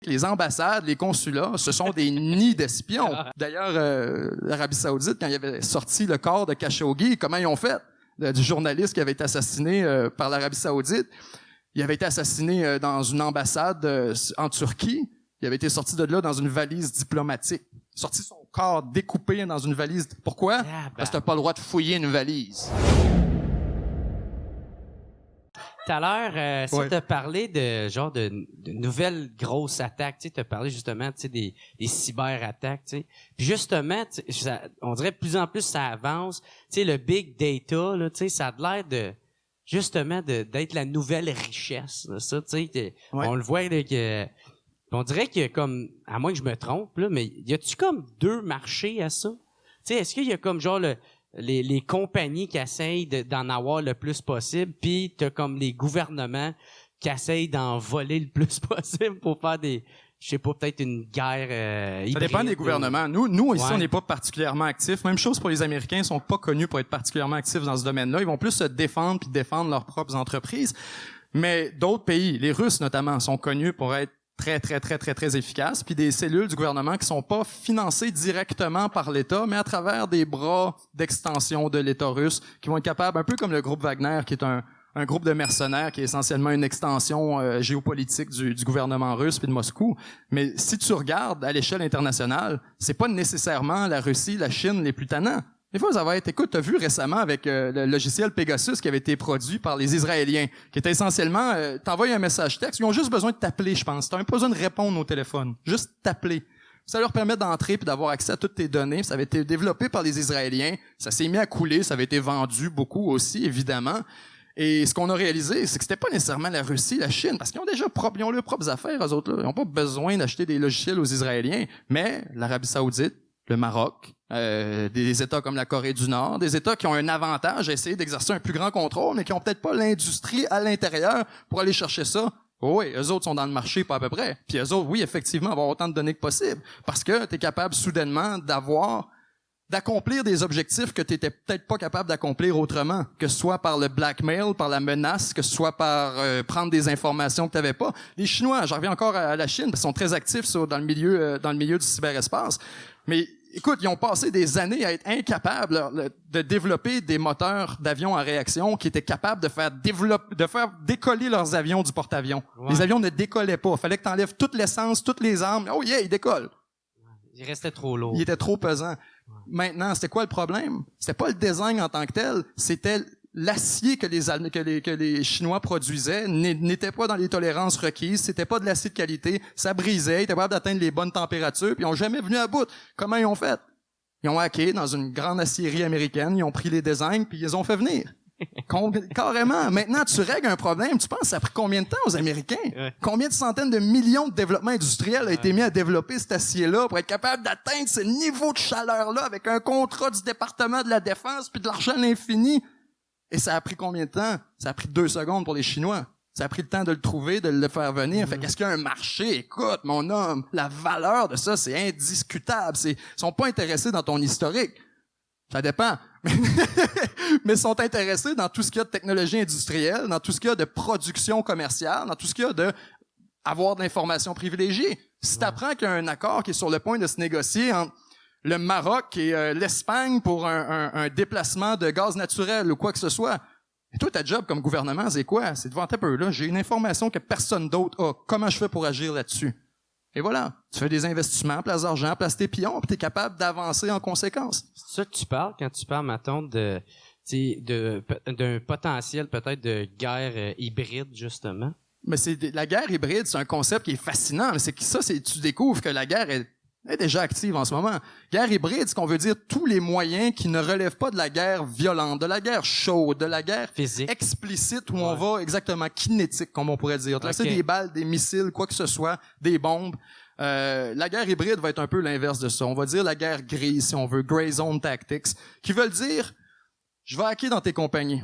Les ambassades, les consulats, ce sont des nids d'espions. D'ailleurs, l'Arabie Saoudite, quand il avait sorti le corps de Khashoggi, comment ils ont fait? Du journaliste qui avait été assassiné par l'Arabie Saoudite. Il avait été assassiné dans une ambassade en Turquie. Il avait été sorti de là dans une valise diplomatique. Sorti son corps découpé dans une valise. Pourquoi? Parce que t'as pas le droit de fouiller une valise. Tout à l'heure, tu as parlé de nouvelles grosses attaques. Tu as parlé justement des cyberattaques. Puis justement, on dirait de plus en plus ça avance. Le big data, là, ça a l'air de justement d'être la nouvelle richesse. Là, ça, on le voit là, que on dirait que comme, à moins que je me trompe, là, mais y a-tu comme deux marchés à ça? Est-ce qu'il y a comme genre les compagnies qui essayent d'en avoir le plus possible, puis t'as comme les gouvernements qui essayent d'en voler le plus possible pour faire peut-être une guerre hybride. Ça dépend des gouvernements. Nous ici, on n'est pas particulièrement actifs. Même chose pour les Américains, ils sont pas connus pour être particulièrement actifs dans ce domaine-là. Ils vont plus se défendre puis défendre leurs propres entreprises. Mais d'autres pays, les Russes notamment, sont connus pour être très efficaces, puis des cellules du gouvernement qui sont pas financées directement par l'État, mais à travers des bras d'extension de l'État russe, qui vont être capables, un peu comme le groupe Wagner, qui est un groupe de mercenaires qui est essentiellement une extension géopolitique du gouvernement russe puis de Moscou. Mais si tu regardes à l'échelle internationale, c'est pas nécessairement la Russie, la Chine les plus tannants. Des fois, ça va être, écoute, t'as vu récemment avec le logiciel Pegasus qui avait été produit par les Israéliens, qui était essentiellement, t'envoies un message texte, ils ont juste besoin de t'appeler, je pense. T'as même pas besoin de répondre au téléphone, juste t'appeler. Ça leur permet d'entrer puis d'avoir accès à toutes tes données. Ça avait été développé par les Israéliens, ça s'est mis à couler, ça avait été vendu beaucoup aussi, évidemment. Et ce qu'on a réalisé, c'est que c'était pas nécessairement la Russie, la Chine, parce qu'ils ont déjà ils ont leurs propres affaires, eux autres là. Ils ont pas besoin d'acheter des logiciels aux Israéliens, mais l'Arabie Saoudite, le Maroc, des États comme la Corée du Nord, des États qui ont un avantage à essayer d'exercer un plus grand contrôle, mais qui ont peut-être pas l'industrie à l'intérieur pour aller chercher ça. Oh oui, eux autres sont dans le marché pas à peu près. Puis eux autres, oui, effectivement, avoir autant de données que possible. Parce que tu es capable soudainement d'accomplir des objectifs que tu étais peut-être pas capable d'accomplir autrement, que ce soit par le blackmail, par la menace, que ce soit par prendre des informations que tu n'avais pas. Les Chinois, j'en reviens encore à la Chine, parce qu'ils sont très actifs dans le milieu du cyberespace. Mais écoute, ils ont passé des années à être incapables de développer des moteurs d'avions à réaction qui étaient capables de faire décoller leurs avions du porte-avions. Ouais. Les avions ne décollaient pas. Il fallait que tu enlèves toute l'essence, toutes les armes. Oh yeah, ils décollent. Il restait trop lourd. Il était trop pesant. Ouais. Maintenant, c'était quoi le problème? C'était pas le design en tant que tel, c'était l'acier que les Chinois produisaient n'était pas dans les tolérances requises, c'était pas de l'acier de qualité, ça brisait, ils étaient capables d'atteindre les bonnes températures, puis ils ont jamais venu à bout. Comment ils ont fait? Ils ont hacké dans une grande aciérie américaine, ils ont pris les designs, puis ils les ont fait venir. Carrément. Maintenant, tu règles un problème. Tu penses, ça a pris combien de temps aux Américains? Ouais. Combien de centaines de millions de développements industriels a été mis à développer cet acier-là pour être capable d'atteindre ce niveau de chaleur-là avec un contrat du département de la Défense puis de l'argent à l'infini? Et ça a pris combien de temps? Ça a pris 2 secondes pour les Chinois. Ça a pris le temps de le trouver, de le faire venir. Fait qu'est-ce qu'il y a un marché? Écoute, mon homme, la valeur de ça, c'est indiscutable. Ils sont pas intéressés dans ton historique. Ça dépend. Mais ils sont intéressés dans tout ce qu'il y a de technologie industrielle, dans tout ce qu'il y a de production commerciale, dans tout ce qu'il y a de avoir de l'information privilégiée. Si t'apprends qu'il y a un accord qui est sur le point de se négocier entre le Maroc et l'Espagne pour un déplacement de gaz naturel ou quoi que ce soit, et toi, ta job comme gouvernement, c'est quoi? C'est de voir un peu là, j'ai une information que personne d'autre a. Comment je fais pour agir là-dessus? Et voilà, tu fais des investissements, place d'argent, place tes pions, puis t'es capable d'avancer en conséquence. C'est ça que tu parles quand tu parles, mettons, d'un potentiel peut-être de guerre hybride, justement? Mais la guerre hybride, c'est un concept qui est fascinant. Mais tu découvres que la guerre est déjà active en ce moment. Guerre hybride, c'est qu'on veut dire tous les moyens qui ne relèvent pas de la guerre violente, de la guerre chaude, de la guerre physique, explicite où on va exactement kinétique, comme on pourrait dire. Lancer des balles, des missiles, quoi que ce soit, des bombes. La guerre hybride va être un peu l'inverse de ça. On va dire la guerre grise, si on veut, Grey Zone Tactics, qui veulent dire, je vais hacker dans tes compagnies.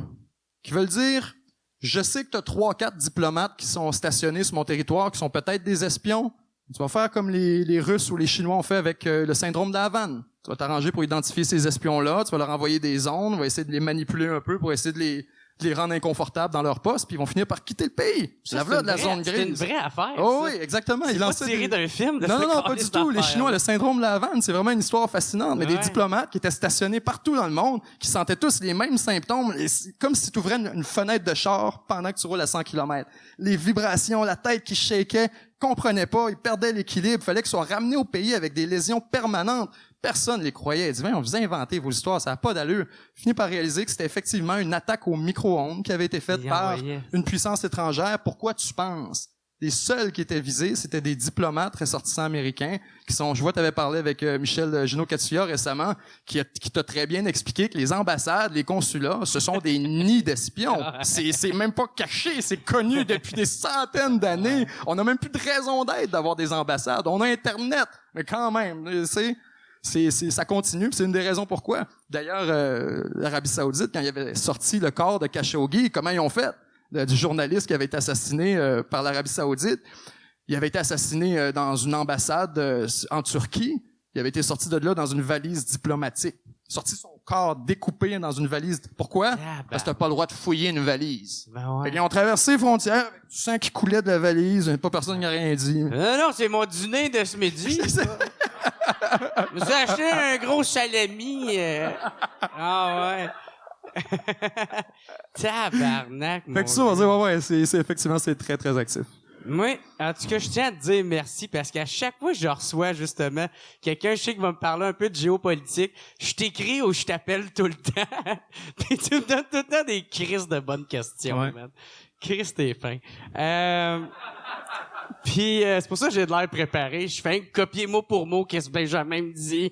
Qui veulent dire, je sais que tu as 3-4 diplomates qui sont stationnés sur mon territoire, qui sont peut-être des espions. Tu vas faire comme les Russes ou les Chinois ont fait avec le syndrome de la Havane. Tu vas t'arranger pour identifier ces espions-là, tu vas leur envoyer des ondes, on va essayer de les manipuler un peu pour essayer de les rendre inconfortables dans leur poste, puis ils vont finir par quitter le pays. C'est de la zone grise. C'est une vraie affaire. Oh oui, exactement. C'est pas tiré d'un film. Non, pas du tout. Les Chinois, le syndrome de la Havane, c'est vraiment une histoire fascinante. Mais des diplomates qui étaient stationnés partout dans le monde, qui sentaient tous les mêmes symptômes, comme si tu ouvrais une fenêtre de char pendant que tu roules à 100 km. Les vibrations, la tête qui shakeait, comprenaient pas, ils perdaient l'équilibre, fallait qu'ils soient ramenés au pays avec des lésions permanentes. Personne les croyait. Ils disaient, on vous a inventé vos histoires, ça n'a pas d'allure. Fini par réaliser que c'était effectivement une attaque au micro-ondes qui avait été faite par une puissance étrangère. Pourquoi tu penses? Les seuls qui étaient visés, c'était des diplomates ressortissants américains qui sont, je vois, tu avais parlé avec Michel Junot-Katsuya récemment, qui t'a très bien expliqué que les ambassades, les consulats, ce sont des nids d'espions. C'est même pas caché, c'est connu depuis des centaines d'années. On n'a même plus de raison d'être d'avoir des ambassades. On a Internet, mais quand même, ça continue, c'est une des raisons pourquoi. D'ailleurs, l'Arabie Saoudite, quand il avait sorti le corps de Khashoggi, comment ils ont fait? Du journaliste qui avait été assassiné par l'Arabie Saoudite. Il avait été assassiné dans une ambassade en Turquie. Il avait été sorti de là dans une valise diplomatique. Sorti son corps découpé dans une valise. Pourquoi? Parce que t'as pas le droit de fouiller une valise. Ils ont traversé les frontières avec du sang qui coulait de la valise. Pas personne qui a rien dit. Non, c'est mon dîner de ce midi. Je me suis acheté un gros salami. Ah ouais. Tabarnak, fait que ça, on va dire, c'est effectivement, c'est très, très actif. Moi, en tout cas, je tiens à te dire merci parce qu'à chaque fois que je reçois, justement, quelqu'un, je sais, qui va me parler un peu de géopolitique, je t'écris ou je t'appelle tout le temps. Puis tu me donnes tout le temps des crises de bonnes questions, man. Chris, t'es fin. Puis c'est pour ça que j'ai de l'air préparé. Je fais un copier mot pour mot qu'est-ce que Benjamin me dit.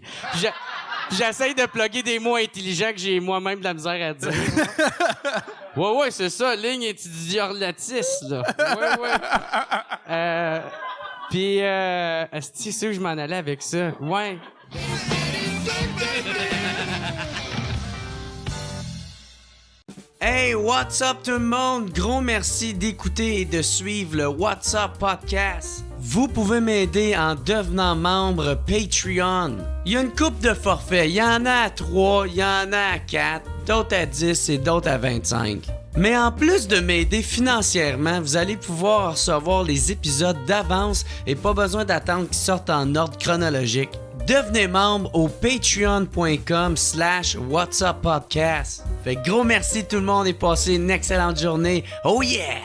J'essaye de plugger des mots intelligents que j'ai moi-même de la misère à dire. Ouais, c'est ça, ligne étudiorlatiste, là. Ouais. Puis, c'est sûr que je m'en allais avec ça. Ouais. Hey, what's up tout le monde? Gros merci d'écouter et de suivre le What's Up Podcast. Vous pouvez m'aider en devenant membre Patreon. Il y a une couple de forfaits. Il y en a à 3, il y en a à 4, d'autres à 10 et d'autres à 25. Mais en plus de m'aider financièrement, vous allez pouvoir recevoir les épisodes d'avance et pas besoin d'attendre qu'ils sortent en ordre chronologique. Devenez membre au patreon.com/whatsuppodcast. Fait gros merci tout le monde et passez une excellente journée. Oh yeah!